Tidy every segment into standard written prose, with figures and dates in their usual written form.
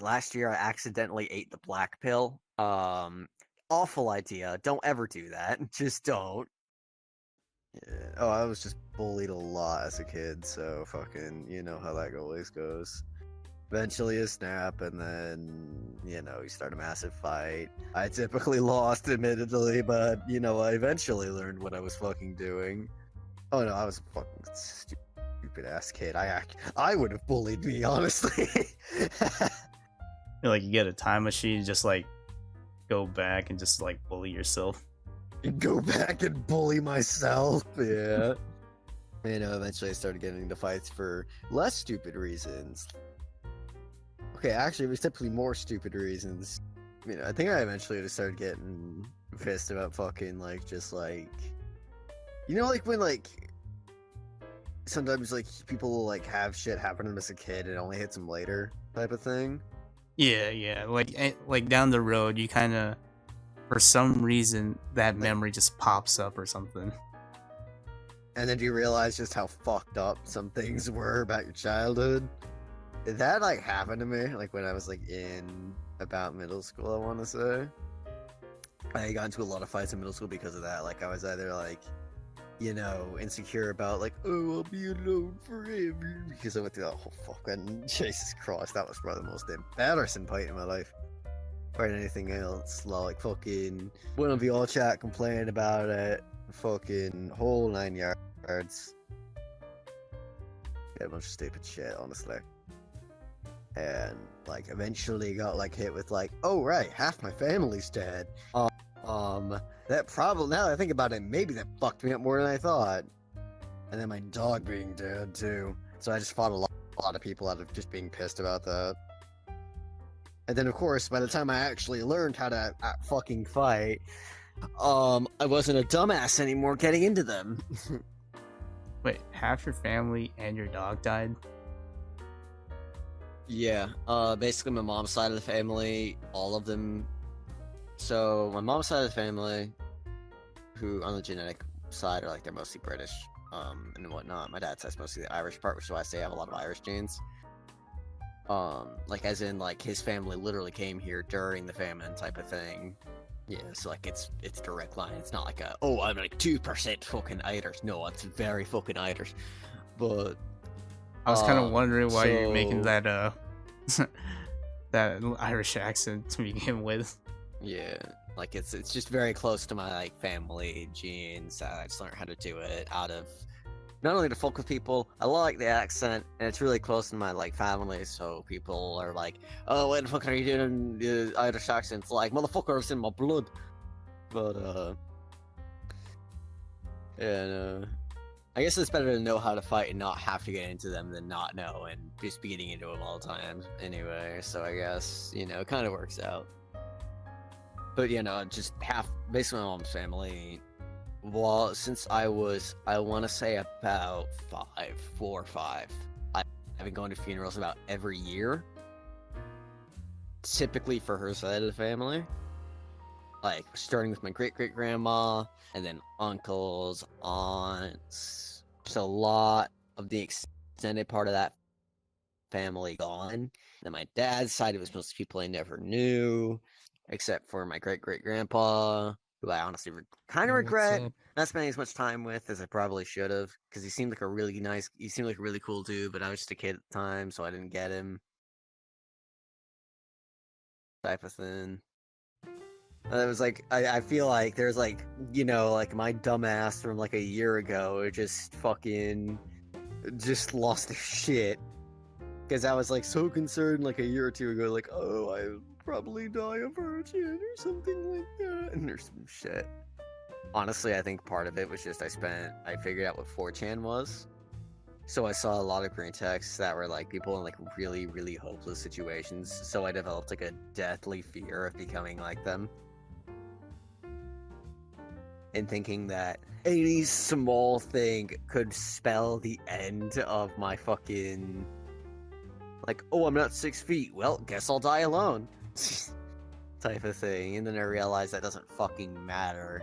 last year I accidentally ate the black pill. Awful idea. Don't ever do that. Just don't. Yeah. Oh, I was just bullied a lot as a kid, so fucking, you know how that always goes. Eventually a snap, and then, you start a massive fight. I typically lost, admittedly, but, I eventually learned what I was fucking doing. Oh no, I was a fucking stupid ass kid. I would have bullied me, honestly. Like you get a time machine, just like go back and just like bully yourself. Go back and bully myself, yeah. Eventually I started getting into fights for less stupid reasons. Okay, actually, it was typically more stupid reasons. I think I eventually just started getting pissed about fucking, just like... when, sometimes, people, have shit happen to them as a kid and it only hits them later, type of thing? Yeah. Like down the road, you kind of, for some reason, that memory just pops up or something. And then do you realize just how fucked up some things were about your childhood? That, happened to me, when I was, in about middle school, I want to say. I got into a lot of fights in middle school because of that. I was either, insecure about, oh, I'll be alone forever. Because I went through that whole fucking, Jesus Christ, that was probably the most embarrassing fight in my life. Or anything else. Fucking, went on VRChat, complaining about it. Fucking, whole 9 yards. Yeah, a bunch of stupid shit, honestly. And, eventually got, hit with, oh, right, half my family's dead. That probably, now that I think about it, maybe that fucked me up more than I thought. And then my dog being dead, too. So I just fought a lot of people out of just being pissed about that. And then, of course, by the time I actually learned how to fucking fight, I wasn't a dumbass anymore getting into them. Wait, half your family and your dog died? Yeah, basically my mom's side of the family, all of them. So my mom's side of the family, who on the genetic side are they're mostly British, and whatnot. My dad's side's mostly the Irish part, which is why I say I have a lot of Irish genes. As in his family literally came here during the famine type of thing. Yeah, so it's direct line. It's not oh, I'm 2% fucking Irish. No, it's very fucking Irish. But I was kind of wondering why you're making that that Irish accent to begin with. Yeah, it's just very close to my family genes. I just learned how to do it out of not only to fuck with people. I like the accent, and it's really close to my family. So people are "Oh, what the fuck are you doing the Irish accent?" It's motherfucker, it's in my blood. But yeah, I guess it's better to know how to fight and not have to get into them than not know and just be getting into them all the time anyway. So I guess it kind of works out. But just basically my mom's family. Well, since I want to say about 4 or 5, I've been going to funerals about every year. Typically for her side of the family. Starting with my great-great-grandma, and then uncles, aunts. Just a lot of the extended part of that family gone. And then my dad's side, it was mostly people I never knew, except for my great-great-grandpa, who I honestly kind of regret not spending as much time with as I probably should have, because he seemed like a really cool dude, but I was just a kid at the time, so I didn't get him. Type of thing. It was I feel like there's my dumbass from a year ago just lost their shit. Because I was so concerned a year or two ago, oh, I'll probably die a virgin or something like that. And there's some shit. Honestly, I think part of it was just I figured out what 4chan was. So I saw a lot of green texts that were people in really, really hopeless situations. So I developed a deathly fear of becoming like them. And thinking that any small thing could spell the end of my fucking... oh, I'm not 6 feet. Well, guess I'll die alone. Type of thing. And then I realized that doesn't fucking matter.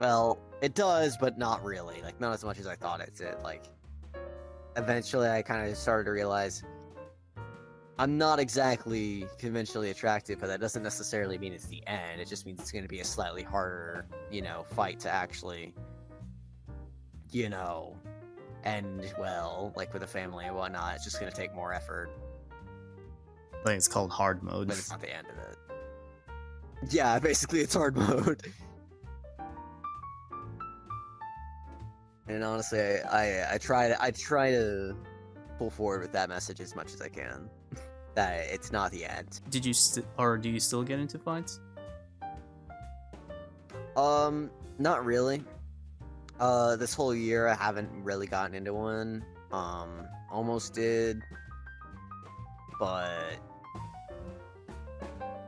Well, it does, but not really. Not as much as I thought it did. Eventually I kind of started to realize I'm not exactly conventionally attractive, but that doesn't necessarily mean it's the end. It just means it's going to be a slightly harder, fight to actually, end well, like with a family and whatnot. It's just going to take more effort, Like it's called hard mode. but it's not the end of it. Yeah, basically it's hard mode. And honestly, I try to pull forward with that message as much as I can. That it's not the end. Did you do you still get into fights? Not really. This whole year I haven't really gotten into one. Almost did, but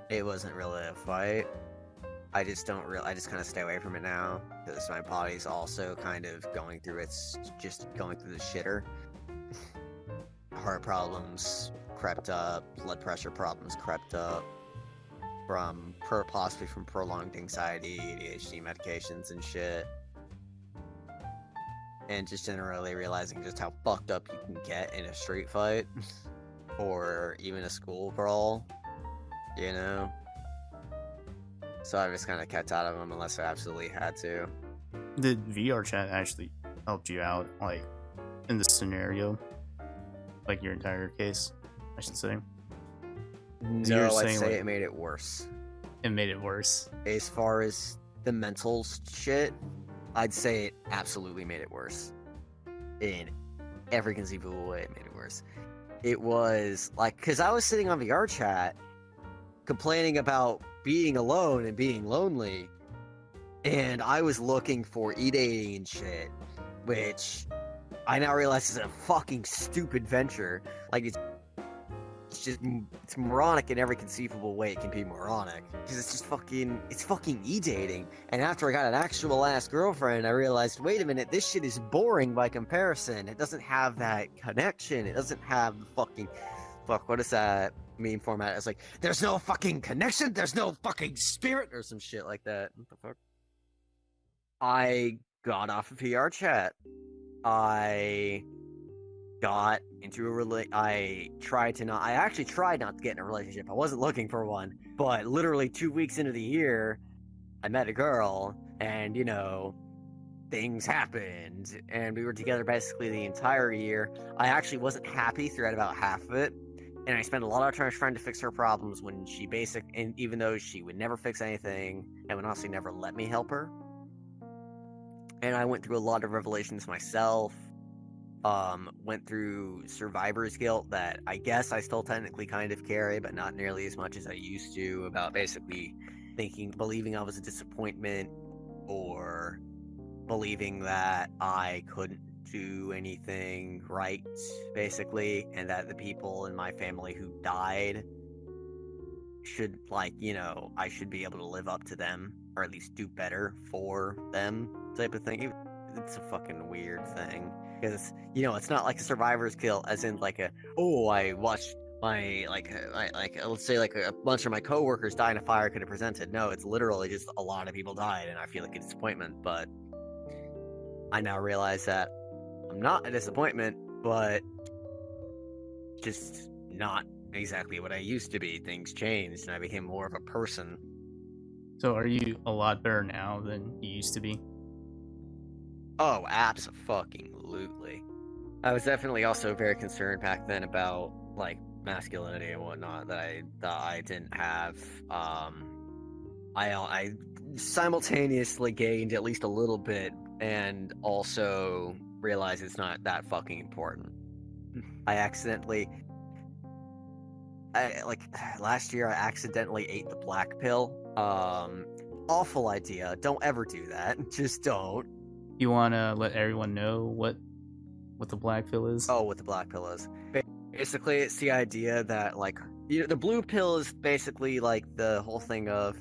it wasn't really a fight. I just kind of stay away from it now because my body's also kind of going through the shitter. Heart problems crept up, blood pressure problems crept up possibly from prolonged anxiety, ADHD medications and shit. And just generally realizing just how fucked up you can get in a street fight or even a school brawl, So I just kind of kept out of them unless I absolutely had to. Did VRChat actually helped you out, like, in this scenario? Like, your entire case, I should say? No, I'd say it made it worse. It made it worse. As far as the mental shit, I'd say it absolutely made it worse. In every conceivable way, it made it worse. It was, like, because I was sitting on VRChat complaining about being alone and being lonely, and I was looking for e-dating and shit, which I now realize is a fucking stupid venture. Like, it's moronic in every conceivable way it can be moronic. Because it's fucking e-dating. And after I got an actual ass girlfriend, I realized, wait a minute, this shit is boring by comparison. It doesn't have that connection. It doesn't have the what is that meme format? It's like, there's no fucking connection, there's no fucking spirit, or some shit like that. What the fuck? I got off of VRChat. I got into I actually tried not to get in a relationship. I wasn't looking for one, but literally 2 weeks into the year, I met a girl, and things happened, and we were together basically the entire year. I actually wasn't happy throughout about half of it, and I spent a lot of time trying to fix her problems when and even though she would never fix anything, and would honestly never let me help her. And I went through a lot of revelations myself. Went through survivor's guilt that I guess I still technically kind of carry, but not nearly as much as I used to, about basically believing I was a disappointment, or believing that I couldn't do anything right, basically, and that the people in my family who died should, I should be able to live up to them, or at least do better for them, type of thing. It's a fucking weird thing. Because, it's not like a survivor's guilt, as in, I watched my, let's say, a bunch of my coworkers die in a fire I could have presented. No, it's literally just a lot of people died, and I feel like a disappointment, but I now realize that I'm not a disappointment, but just not exactly what I used to be. Things changed, and I became more of a person. So are you a lot better now than you used to be? Oh, abso-fucking-lutely. I was definitely also very concerned back then about, masculinity and whatnot that I didn't have. I simultaneously gained at least a little bit, and also realized it's not that fucking important. Last year I accidentally ate the black pill. Awful idea. Don't ever do that. Just don't. You want to let everyone know what the black pill is? Oh, what the black pill is. Basically, it's the idea that, the blue pill is basically, the whole thing of,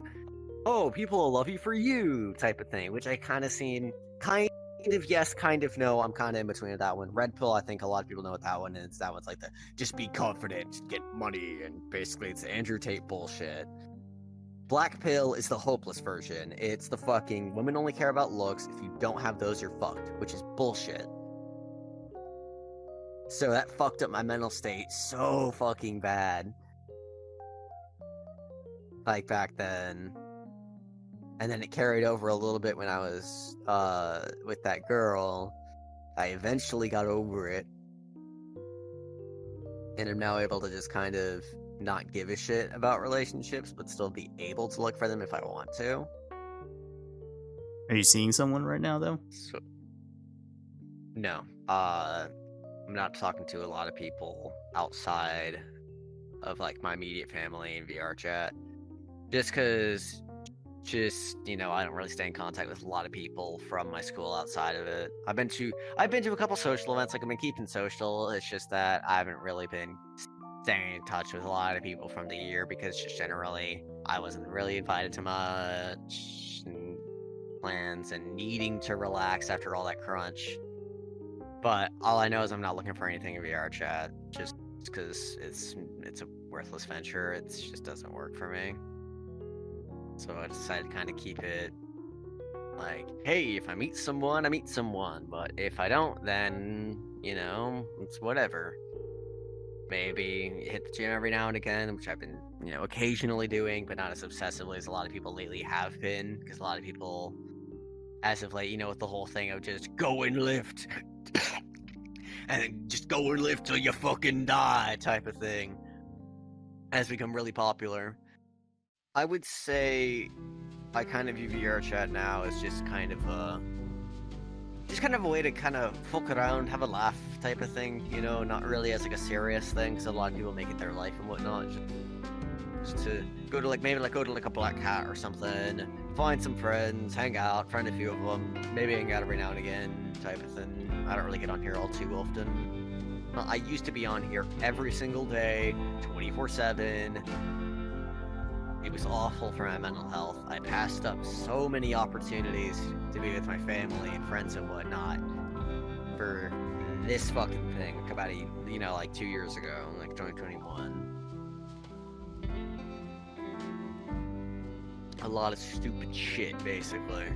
oh, people will love you for you, type of thing, which I kind of seen, kind of yes, kind of no, I'm kind of in between that one. Red pill, I think a lot of people know what that one is. That one's the, just be confident, get money, and basically it's Andrew Tate bullshit. Black pill is the hopeless version. It's the fucking women only care about looks. If you don't have those, you're fucked, which is bullshit. So that fucked up my mental state so fucking bad. Like back then. And then it carried over a little bit when I was with that girl. I eventually got over it. And I'm now able to just kind of not give a shit about relationships, but still be able to look for them if I want to. Are you seeing someone right now, though? So, no. I'm not talking to a lot of people outside of like my immediate family and VRChat. Just because, you know, I don't really stay in contact with a lot of people from my school outside of it. I've been to a couple social events, like I've been keeping social. It's just that I haven't really been staying in touch with a lot of people from the year because just generally I wasn't really invited to much and plans and needing to relax after all that crunch. But all I know is I'm not looking for anything in VRChat just because it's a worthless venture. It just doesn't work for me. So I decided to kind of keep it like, hey, if I meet someone, I meet someone. But if I don't, then, you know, it's whatever. Maybe hit the gym every now and again, which I've been, you know, occasionally doing, but not as obsessively as a lot of people lately have been. Because a lot of people, as of late, you know, with the whole thing of just go and lift. And just go and lift till you fucking die type of thing has become really popular. I would say I kind of view VRChat now as just kind of a way to kind of fuck around, have a laugh type of thing, you know, not really as like a serious thing, because a lot of people make it their life and whatnot. Just to go to a black hat or something, find some friends, hang out, friend a few of them, maybe hang out every now and again type of thing. I don't really get on here all too often. I used to be on here every single day, 24/7. It was awful for my mental health. I passed up so many opportunities to be with my family and friends and whatnot for this fucking thing. Like about 2 years ago, like 2021. A lot of stupid shit, basically.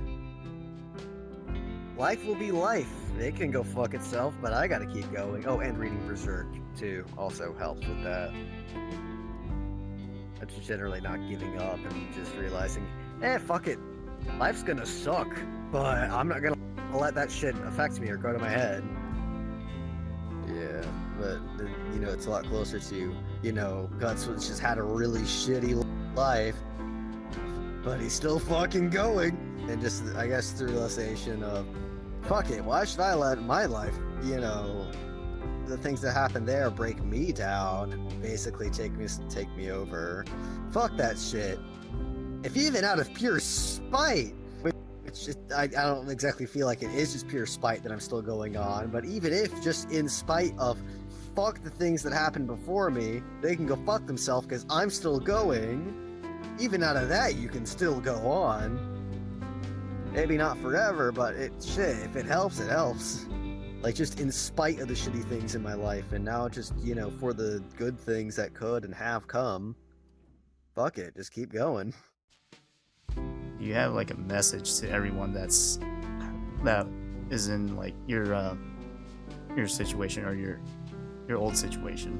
Life will be life. It can go fuck itself, but I gotta keep going. Oh, and reading Berserk, too, also helps with that. I'm just generally not giving up and just realizing, fuck it. Life's gonna suck, but I'm not gonna let that shit affect me or go to my head. Yeah, but, you know, it's a lot closer to, you know, Guts just had a really shitty life, but he's still fucking going. And just, I guess, the realization of, fuck it, why should I let my life, you know, the things that happen there break me down and basically take me over. Fuck that shit. If even out of pure spite, which I don't exactly feel like it is just pure spite that I'm still going on, but even if just in spite of fuck the things that happened before me, they can go fuck themselves because I'm still going, even out of that you can still go on. Maybe not forever, but shit, if it helps, it helps. Like, just in spite of the shitty things in my life, and now just, you know, for the good things that could and have come, fuck it, just keep going. You have, like, a message to everyone that is in, like, your situation or your old situation.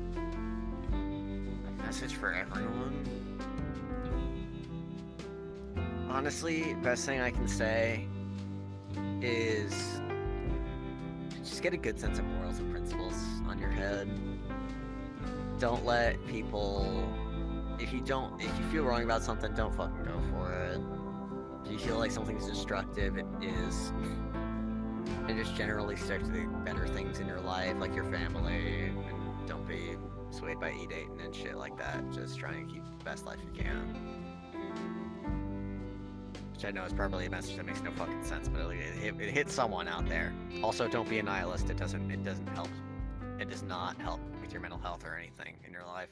A message for everyone? Honestly, best thing I can say is just get a good sense of morals and principles on your head. Don't let people, if you feel wrong about something, don't fucking go for it. If you feel like something's destructive, it is. And just generally stick to the better things in your life, like your family, and don't be swayed by e-dating and shit like that. Just try and keep the best life you can. Which I know is probably a message that makes no fucking sense, but it hits someone out there. Also, don't be a nihilist. It doesn't help. It does not help with your mental health or anything in your life.